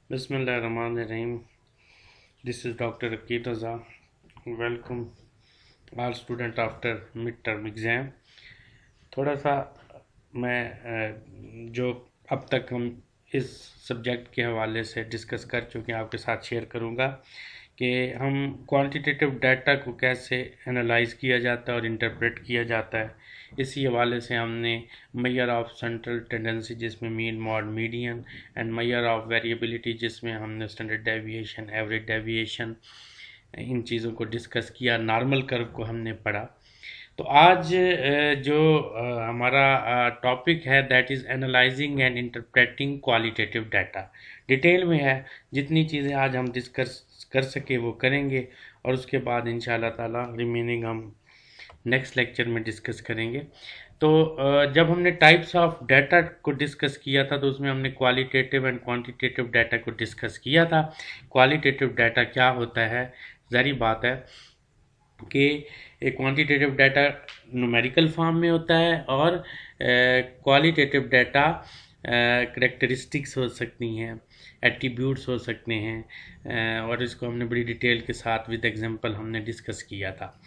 Bismillahirrahmanirrahim. This is Dr. Akid Raza. Welcome all student after midterm exam. थोड़ा सा मैं जो अब तक हम इस सब्जेक्ट के हवाले से डिस्कस कर चुके हैं आपके साथ शेयर करूंगा कि हम क्वांटिटेटिव डाटा को कैसे एनालाइज किया जाता है और इंटरप्रेट किया जाता है। इसी हवाले से हमने मेजर ऑफ सेंट्रल टेंडेंसी जिसमें mean mod median and measure of variability जिसमें हमने स्टैंडर्ड डेविएशन एवरेज डेविएशन इन चीज़ों को डिस्कस किया। नॉर्मल कर्व को हमने पढ़ा। तो आज जो हमारा टॉपिक है that is analysing and interpreting qualitative data. Detail में है, जितनी चीज़ें आज हम डिस्कस कर सके वो करेंगे और उसके बाद इंशाल्लाह ताला रिमेनिंग हम नेक्स्ट लेक्चर में डिस्कस करेंगे। तो जब हमने टाइप्स ऑफ डाटा को डिस्कस किया था तो उसमें हमने क्वालिटेटिव एंड क्वांटिटेटिव डाटा को डिस्कस किया था। क्वालिटेटिव डाटा क्या होता है, ज़ाहिर बात है कि एक क्वांटिटेटिव डाटा न्यूमेरिकल फॉर्म में होता है और क्वालिटेटिव डाटा करेक्टरिस्टिक्स हो सकती हैं, एट्रीब्यूट्स हो सकते हैं और इसको हमने बड़ी डिटेल के साथ विद एग्जांपल हमने डिस्कस किया था।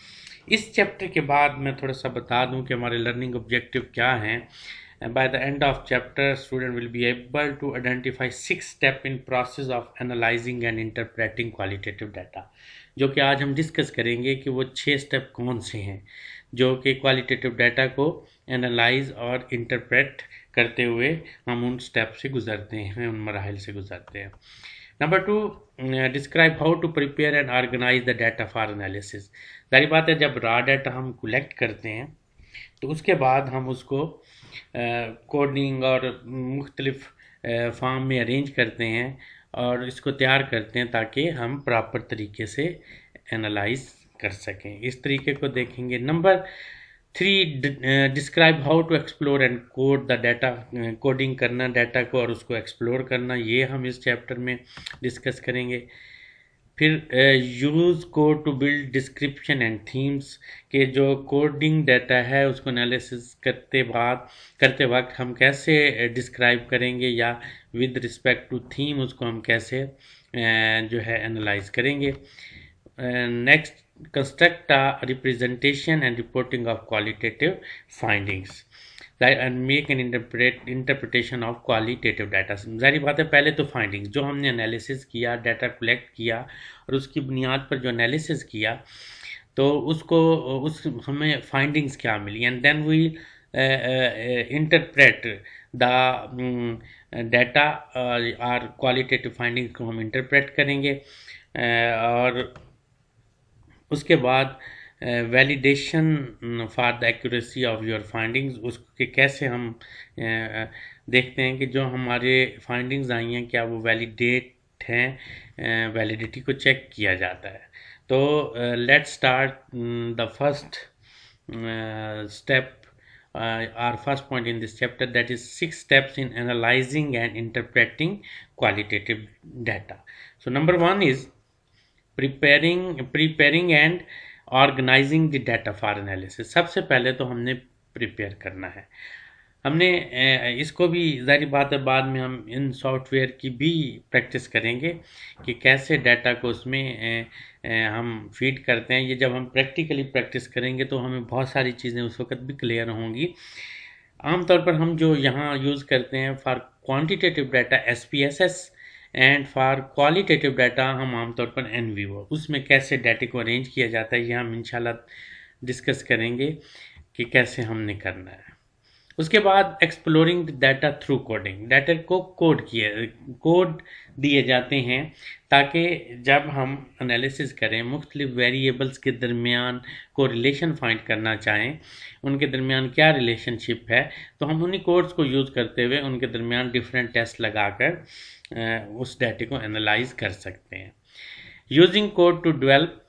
इस चैप्टर के बाद मैं थोड़ा सा बता दूं कि हमारे लर्निंग ऑब्जेक्टिव क्या हैं। By the end of chapter student will be able to identify 6 step in process of analysing and interpreting qualitative data, जो कि आज हम डिस्कस करेंगे कि वो 6 स्टेप कौन से हैं जो कि क्वालिटेटिव डाटा को एनालाइज और इंटरप्रेट करते हुए हम उन स्टेप से गुजरते हैं, उन मराहल से गुजरते हैं। Number 2, describe how to prepare and organise the data for analysis. सारी बात है, जब रॉ डाटा हम कलेक्ट करते हैं तो उसके बाद हम उसको कोडिंग और मुख्तलिफ फॉर्म में अरेंज करते हैं और इसको तैयार करते हैं ताकि हम प्रॉपर तरीके से एनालाइज कर सकें। इस तरीके को देखेंगे। Number 3, describe how to explore and code the data. Coding करना डाटा को और उसको एक्सप्लोर करना, ये हम इस चैप्टर में डिस्कस करेंगे। फिर use code to build description and themes, के जो कोडिंग डाटा है उसको एनालिसिस करते वक्त हम कैसे डिस्क्राइब करेंगे या विद रिस्पेक्ट टू थीम उसको हम कैसे जो है एनालाइज करेंगे। Next, construct a representation and reporting of qualitative findings and make an interpretation of qualitative data. ज़ाहिर बात है, पहले तो फाइंडिंग्स जो हमने एनालिसिस किया, डाटा कलेक्ट किया और उसकी बुनियाद पर जो एनालिसिस किया तो उसको उस हमें फाइंडिंग्स क्या मिली and then we interpret the data और क्वालिटेटिव फाइंडिंग्स को हम इंटरप्रेट करेंगे और उसके बाद validation for the accuracy of your findings, उसके कैसे हम देखते हैं कि जो हमारे फाइंडिंग्स आई हैं क्या वो वैलिडेट हैं, वैलिडिटी को चेक किया जाता है। तो let's start the first step our first point in this chapter, that is 6 steps in analyzing and interpreting qualitative data. So number 1 is preparing and organising the data for analysis. सबसे पहले तो हमने prepare करना है। हमने इसको भी ज़ाहिर बात है बाद में हम इन सॉफ्टवेयर की भी प्रैक्टिस करेंगे कि कैसे डाटा को उसमें हम फीड करते हैं। ये जब हम प्रैक्टिकली प्रैक्टिस करेंगे तो हमें बहुत सारी चीज़ें उस वक्त भी क्लियर होंगी। आमतौर पर हम जो यहाँ यूज़ करते हैं for quantitative data SPSS and for qualitative data हम आमतौर पर NVO, उसमें कैसे डाटा को अरेंज किया जाता है ये हम इंशाल्लाह डिस्कस करेंगे कि कैसे हमने करना है। उसके बाद exploring data through coding, data को कोड दिए जाते हैं ताकि जब हम एनालिसिस करें मुख्तलिफ वेरिएबल्स के दरमियान को रिलेशन फाइंड करना चाहें, उनके दरमियान क्या रिलेशनशिप है, तो हम उन्हीं कोड्स को यूज़ करते हुए उनके दरमियान डिफरेंट टेस्ट लगाकर उस डाटा को एनालाइज कर सकते हैं। Using code to develop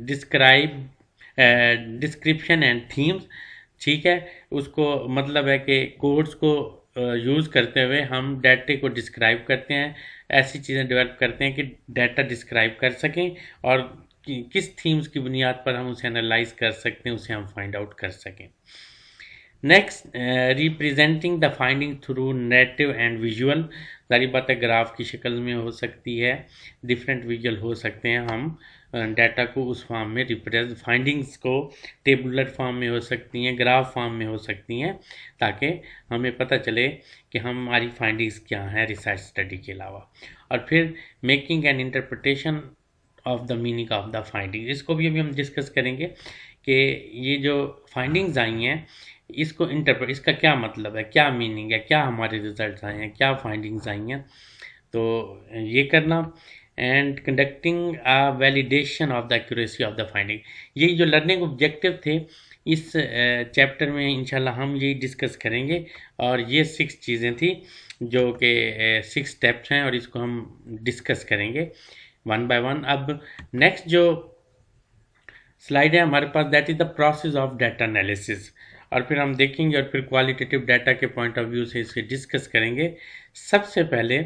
describe description and themes, ठीक है, उसको मतलब है कि कोड्स को यूज़ करते हुए हम डाटे को डिस्क्राइब करते हैं, ऐसी चीज़ें डेवलप करते हैं कि डाटा डिस्क्राइब कर सकें और किस थीम्स की बुनियाद पर हम उसे एनालाइज कर सकते हैं, उसे हम फाइंड आउट कर सकें। Next, representing the finding through narrative and visual, जारी बात है ग्राफ की शक्ल में हो सकती है, डिफरेंट विजुअल हो सकते हैं। हम डाटा को उस फॉर्म में रिप्रेजेंट, फाइंडिंग्स को टेबुलर फॉर्म में हो सकती हैं, ग्राफ फॉर्म में हो सकती हैं, ताकि हमें पता चले कि हमारी फाइंडिंग्स क्या हैं रिसर्च स्टडी के अलावा। और फिर making an interpretation of the meaning of the finding, इसको भी अभी हम डिस्कस करेंगे कि ये जो फाइंडिंग्स आई हैं इसको इंटरप्रेट, इसका क्या मतलब है, क्या मीनिंग है, क्या हमारे रिजल्ट्स आए हैं, क्या फाइंडिंग्स आई हैं, तो ये करना। And conducting a validation of the accuracy of the finding, यही जो लर्निंग ऑब्जेक्टिव थे इस चैप्टर में इंशाल्लाह हम यही डिस्कस करेंगे। और ये 6 चीज़ें थी जो कि 6 स्टेप्स हैं और इसको हम डिस्कस करेंगे वन बाय वन। अब नेक्स्ट जो स्लाइड है हमारे पास, that is the process of data analysis, और फिर हम देखेंगे और फिर क्वालिटेटिव डाटा के पॉइंट ऑफ व्यू से इसे डिस्कस करेंगे। सबसे पहले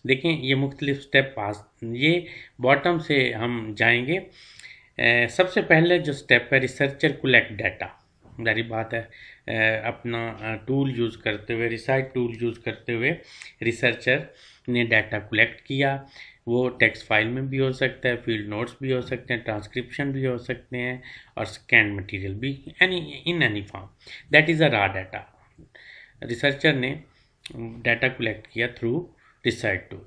देखें ये मुख्तलिफ स्टेप पास, ये बॉटम से हम जाएंगे। सबसे पहले जो स्टेप है, रिसर्चर कलेक्ट डाटा, जारी बात है अपना टूल यूज़ करते हुए, रिसर्च टूल यूज़ करते हुए रिसर्चर ने डाटा कलेक्ट किया। वो टेक्स्ट फाइल में भी हो सकता है, फील्ड नोट्स भी हो सकते हैं, ट्रांसक्रिप्शन भी हो सकते हैं, और स्कैन मटेरियल भी, in any form, that is a raw data. Researcher ने डाटा कलेक्ट किया through research tool.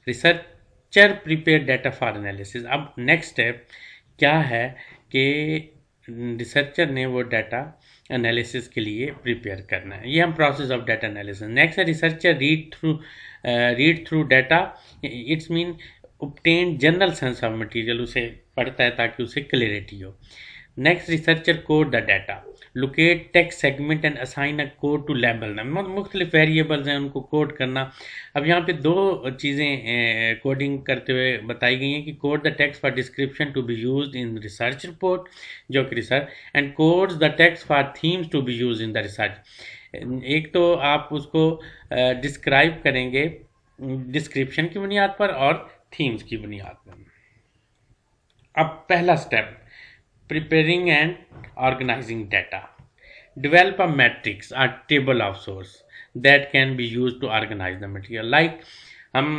Researcher prepare data for analysis. अब नेक्स्ट स्टेप क्या है कि रिसर्चर ने वो डाटा एनालिसिस के लिए प्रिपेयर करना है, ये हम process of data analysis. Next है researcher read through data, it's mean obtain general sense of material, उसे पढ़ता है ताकि उसे क्लियरिटी हो। Next researcher code the data, locate text segment and assign a code to label, मुख्तलिफ variables हैं उनको कोड करना। अब यहाँ पे 2 चीज़ें कोडिंग करते हुए बताई गई हैं कि code the text for description to be used in research report, जो कि research, and codes the text for themes to be used in the research. एक तो आप उसको डिस्क्राइब करेंगे डिस्क्रिप्शन की बुनियाद पर और थीम्स की बुनियाद पर। अब पहला step, preparing and organizing data. Develop a matrix or table of source that can be used to organize the material. Like हम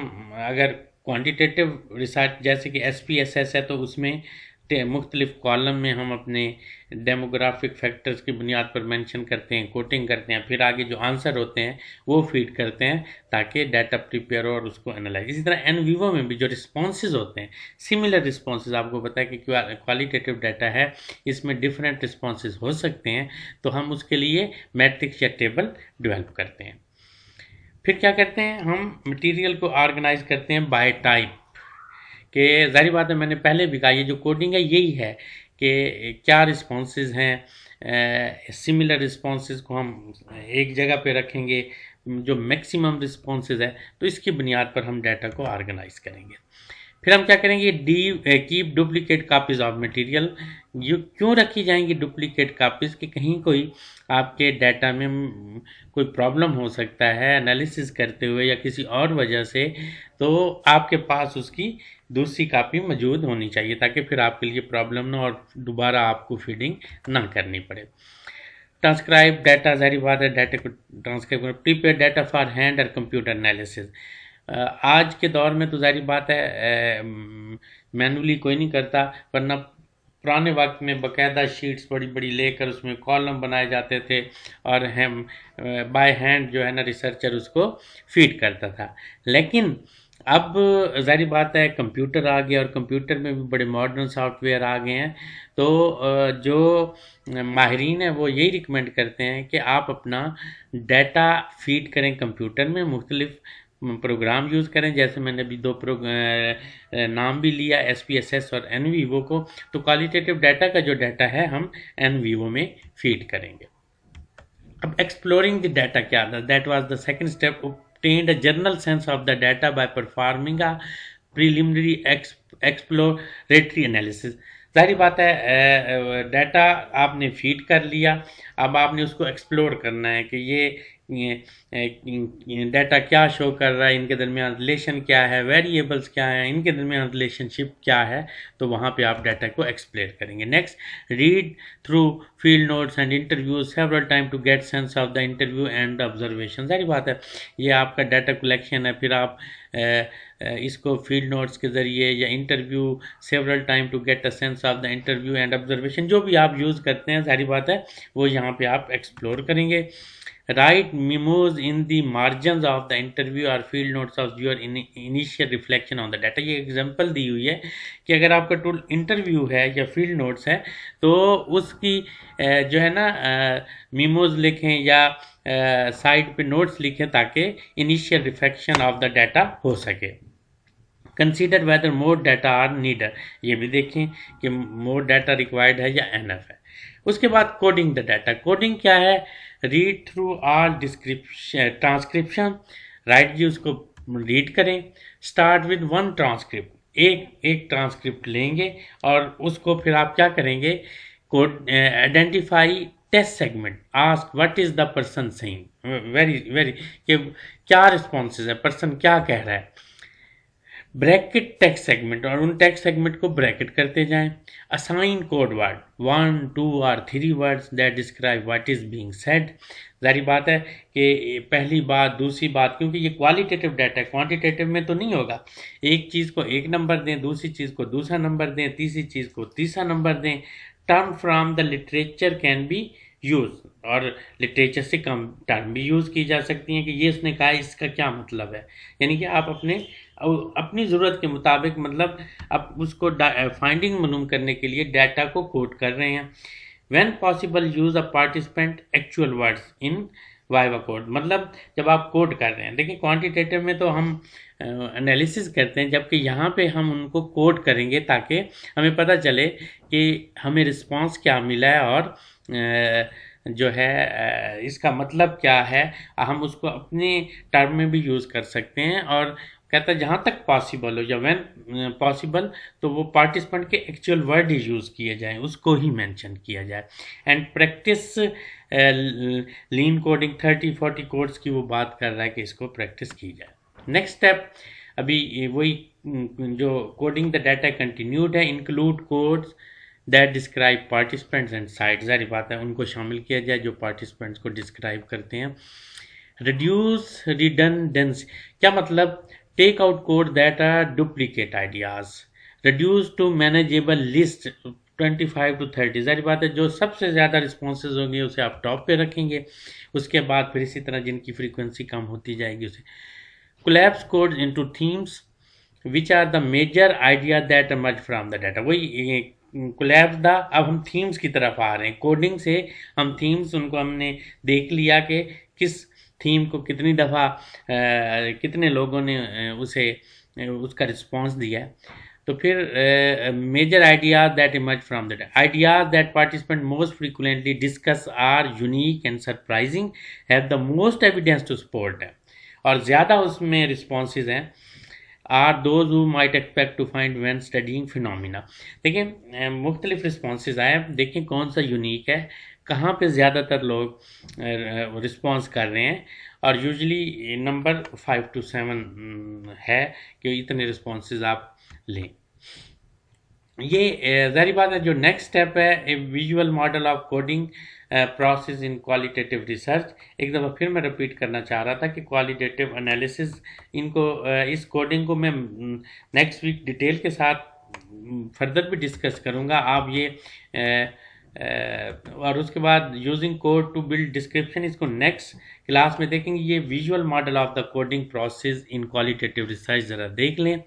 अगर क्वांटिटेटिव रिसर्च जैसे कि SPSS है तो उसमें मुख्तलिफ कॉलम में हम अपने डेमोग्राफिक फैक्टर्स की बुनियाद पर मेंशन करते हैं, कोटिंग करते हैं, फिर आगे जो आंसर होते हैं वो फीड करते हैं ताकि डाटा प्रिपेयर हो और उसको एनालाइज। इसी तरह एनवीवो में भी जो रिस्पॉन्सेज होते हैं, सिमिलर रिस्पॉन्सेज, आपको पता है कि क्वालिटेटिव डाटा है इसमें डिफरेंट रिस्पॉन्सेज हो सकते हैं, तो हम उसके लिए मैट्रिक्स या टेबल डेवलप करते हैं। फिर क्या करते हैं, हम मटेरियल को ऑर्गेनाइज करते हैं बाय टाइप, कि जाहिर बात है मैंने पहले भी कहा ये जो कोडिंग है यही है कि क्या रिस्पॉन्सेज हैं, सिमिलर रिस्पॉन्सेज को हम एक जगह पे रखेंगे, जो मैक्सिमम रिस्पॉन्सेज है तो इसकी बुनियाद पर हम डाटा को ऑर्गेनाइज करेंगे। फिर हम क्या करेंगे, keep duplicate copies of material. ये क्यों रखी जाएंगी डुप्लीकेट कापीज़, कि कहीं कोई आपके डाटा में कोई प्रॉब्लम हो सकता है एनालिसिस करते हुए या किसी और वजह से, तो आपके पास उसकी दूसरी कापी मौजूद होनी चाहिए ताकि फिर आपके लिए प्रॉब्लम ना और दोबारा आपको फीडिंग ना करनी पड़े। ट्रांसक्राइब डाटा, जारी बात है डाटा को ट्रांसक्राइब करना। प्रिपेयर डाटा फॉर हैंड और कंप्यूटर एनालिसिस। आज के दौर में तो जारी बात है मैनुअली कोई नहीं करता, वरना पुराने वक्त में बाकायदा शीट्स बड़ी बड़ी लेकर उसमें कॉलम बनाए जाते थे और हम बाय हैंड जो है ना रिसर्चर उसको फीड करता था। लेकिन अब जारी बात है कंप्यूटर आ गया और कंप्यूटर में भी बड़े मॉडर्न सॉफ्टवेयर आ गए हैं, तो जो माहिरीन है वो यही रिकमेंड करते हैं कि आप अपना डाटा फीड करें कंप्यूटर में, मुख्तलिफ प्रोग्राम यूज़ करें, जैसे मैंने अभी 2 नाम भी लिया, SPSS और NVivo को, तो क्वालिटेटिव डाटा का जो डाटा है हम NVivo में फीड करेंगे। अब एक्सप्लोरिंग द डाटा क्या था, that was the second step, obtained a general sense of the data by performing a preliminary exploratory analysis। जाहिर बात है डाटा आपने फीड कर लिया, अब आपने उसको एक्सप्लोर करना है कि ये डाटा क्या शो कर रहा है, इनके दरमियान रिलेशन क्या है, वेरिएबल्स क्या है, इनके दरमियान रिलेशनशिप क्या है, तो वहाँ पे आप डाटा को एक्सप्लेन करेंगे। Next, read through field notes and interviews several time to get sense of the interview and observation. सारी बात है, ये आपका डाटा कलेक्शन है, फिर आप इसको फील्ड नोट्स के ज़रिए या interview several time to get a sense of the interview and observation, जो भी आप यूज़ करते हैं, सारी बात है वो यहाँ पे आप एक्सप्लोर करेंगे। Write memos in the margin of the interview और field notes of your initial reflection on the data. ये एग्जांपल दी हुई है कि अगर आपका टूल इंटरव्यू है या फील्ड नोट्स है तो उसकी जो है ना मेमोज लिखें या साइड पे नोट्स लिखें ताकि initial reflection of the data हो सके। Consider whether more data are needed, ये भी देखें कि मोर डाटा रिक्वायर्ड है या एनफ है। उसके बाद कोडिंग द डाटा। कोडिंग क्या है? Read through or description transcription, right जी उसको रीड करें। स्टार्ट विद वन ट्रांसक्रिप्ट, एक ट्रांसक्रिप्ट लेंगे और उसको फिर आप क्या करेंगे? Code identify test segment, ask what is the person saying, very very कि क्या रिस्पॉन्सेज है, पर्सन क्या कह रहा है। ब्रैकेट टेक्स्ट सेगमेंट, और उन टेक्स्ट सेगमेंट को ब्रैकेट करते जाएं। असाइन कोड वर्ड 1, 2 और 3 words that describe what is being said. जारी बात है कि पहली बात दूसरी बात, क्योंकि ये क्वालिटेटिव डाटा है, क्वांटिटेटिव में तो नहीं होगा। एक चीज़ को एक नंबर दें, दूसरी चीज़ को दूसरा नंबर दें, तीसरी चीज़ को तीसरा नंबर दें। Term from the literature can be use, और लिटरेचर से कम टर्म भी यूज़ की जा सकती हैं कि ये उसने कहा, इसका क्या मतलब है। यानी कि आप अपनी ज़रूरत के मुताबिक, मतलब आप उसको फाइंडिंग मालूम करने के लिए डाटा को कोड कर रहे हैं। When possible use a participant actual words in viva code, मतलब जब आप कोड कर रहे हैं। देखिए क्वांटिटेटिव में तो हम एनालिसिस करते हैं, जबकि यहाँ पे हम उनको कोड करेंगे ताकि हमें पता चले कि हमें रिस्पांस क्या मिला है और जो है इसका मतलब क्या है। हम उसको अपने टर्म में भी यूज़ कर सकते हैं। और कहता है जहाँ तक पॉसिबल हो या व्हेन पॉसिबल, तो वो पार्टिसिपेंट के एक्चुअल वर्ड ही यूज़ किए जाएं, उसको ही मेंशन किया जाए। And practice lean coding 30-40 codes की वो बात कर रहा है कि इसको प्रैक्टिस की जाए। नेक्स्ट स्टेप, अभी वही जो कोडिंग द डाटा कंटिन्यूड है। Include codes that describe participants and site, जारी बात है उनको शामिल किया जाए जो पार्टिसिपेंट्स को डिस्क्राइब करते हैं। रिड्यूस रिडंडेंसी, क्या मतलब? Take out code that are duplicate ideas. Reduce to manageable list 25 to 30, जारी बात है जो सबसे ज़्यादा रिस्पॉन्सेज होंगे उसे आप टॉप पे रखेंगे। उसके बाद फिर इसी तरह जिनकी फ्रीक्वेंसी कम होती जाएगी उसे। Collapse code into themes which are the major idea that emerge from the data. वही कोलैप्स द, अब हम थीम्स की तरफ आ रहे हैं। कोडिंग से हम थीम्स, उनको हमने देख लिया कि किस थीम को कितनी दफ़ा कितने लोगों ने उसका रिस्पांस दिया है। तो फिर major ideas that emerge from that, ideas that participant most frequently discuss are unique and surprising, have the most evidence to support है, और ज़्यादा उसमें रिस्पॉन्सेज हैं। Are those who might expect to find when studying phenomena. देखिए मुख्तलिफ responses आए, देखें कौन सा यूनिक है, कहाँ पे ज़्यादातर लोग रिस्पॉन्स कर रहे हैं। और यूजली नंबर 5 to 7 है कि इतने रिस्पॉन्सेज आप लें। ये ज़ाहिर बात है। जो नेक्स्ट स्टेप है, a visual model of coding process in qualitative research. एक दफ़ा फिर मैं रिपीट करना चाह रहा था कि क्वालिटेटिव एनालिसिस, इनको इस कोडिंग को मैं नेक्स्ट वीक डिटेल के साथ फर्दर भी डिस्कस करूँगा। आप ये और उसके बाद using code to build description, इसको नेक्स्ट क्लास में देखेंगे। ये visual model of the coding process in qualitative research ज़रा देख लें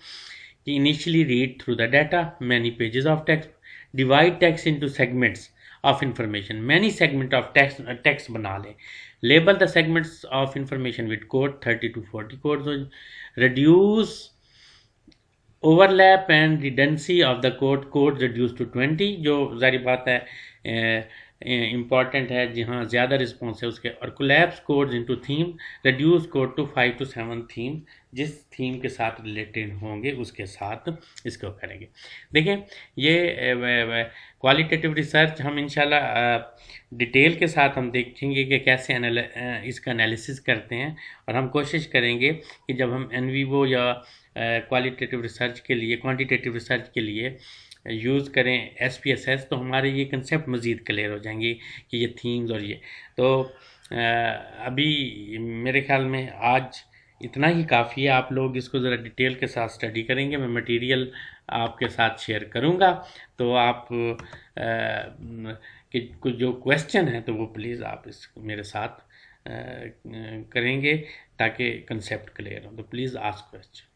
कि initially read through the data, many pages of text, divide text into segments of information, many segment of text बना लें। Label the segments of information with code 30 to 40 codes. Reduce overlap and redundancy of the code reduce to 20, जो जारी बात है important है, जहाँ ज़्यादा response है उसके, और collapse codes into theme, reduce code to 5 to 7 theme, जिस थीम के साथ रिलेटेड होंगे उसके साथ इसको करेंगे। देखिए ये क्वालिटेटिव रिसर्च हम इंशाल्लाह डिटेल के साथ हम देखेंगे कि कैसे इसका एनालिसिस करते हैं, और हम कोशिश करेंगे कि जब हम इन विवो या क्वालिटेटिव रिसर्च के लिए, क्वांटिटेटिव रिसर्च के लिए यूज़ करें SPSS, तो हमारे ये कंसेप्ट मज़ीद क्लियर हो जाएंगे कि ये थीम्स और ये तो अभी मेरे ख्याल में आज इतना ही काफ़ी है। आप लोग इसको ज़रा डिटेल के साथ स्टडी करेंगे, मैं मटेरियल आपके साथ शेयर करूँगा, तो आप कि कुछ जो क्वेश्चन है तो वो प्लीज़ आप इस मेरे साथ करेंगे ताकि कंसेप्ट क्लियर हो, तो प्लीज़ आस्क क्वेश्चन।